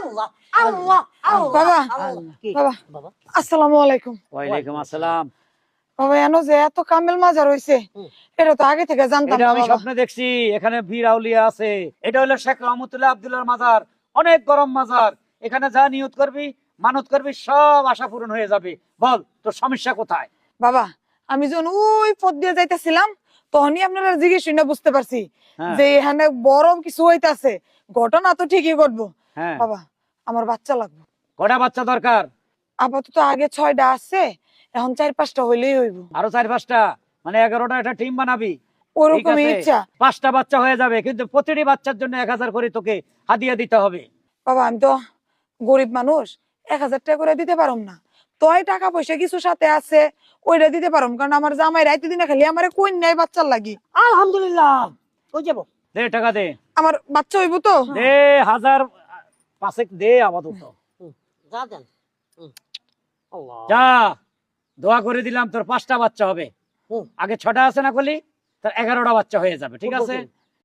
আল্লাহ আল্লাহ বাবা কি বাবা বাবা আসসালামু আলাইকুম। ওয়ালাইকুম আসসালাম। বাবা এনো যে এত কামেল মাজার হইছে এটা তো আগে থেকে জানতাম এটা না আমি বাবা। স্বপ্নে দেখছি, এখানে বীর আউলিয়া আছে। এটা হলো শেখ রহমতুল্লাহ আব্দুল্লাহর মাজার, অনেক গরম মাজার। এখানে যা নিয়ত করবি, মানত করবি, সব আশা পূরণ হয়ে যাবে। বল তোর সমস্যা কোথায়? বাবা আমি যখন ওই পথ দিয়ে যাইতেছিলাম তখনই আপনারা জিজ্ঞেস শুনে বুঝতে পারছি হ্যাঁ। যে এখানে বড় কিছু হইতাছে। ঘটনা তো ঠিকই ঘটবো। হ্যাঁ, বাবা আমার বাচ্চা লাগবে। কটা বাচ্চা দরকার? আপাতত আগে 6টা আছে, এখন 4-5টা হইলেই হইব। আরো 4-5টা, মানে 11টা একটা টিম বানাবি। ঠিক ওরকমই আছে, ইচ্ছা। 5টা বাচ্চা হয়ে যাবে, কিন্তু প্রতিটি বাচ্চার জন্য 1000 করে তোকে হাদিয়া দিতে হবে। বাবা আমি তো গরিব মানুষ, 1000 টাকা করে দিতে পারম না। তোই টাকা পয়সা কিছু সাথে আছে, ওইটা দিতে পারম, কারণ আমার জামাই রাইতে দিনে খালি আমার কই নাই বাচ্চার লাগি। আলহামদুলিল্লাহ কই যাব দে টাকা দে, আমার বাচ্চা হইব তো। দে 1000 দে আপাতত। যা দেন আল্লাহ যা, দোয়া করে দিলাম তোর 5টা বাচ্চা হবে। হুম। আগে 6টা আছে না কলি, তার 11টা বাচ্চা হয়ে যাবে। ঠিক আছে,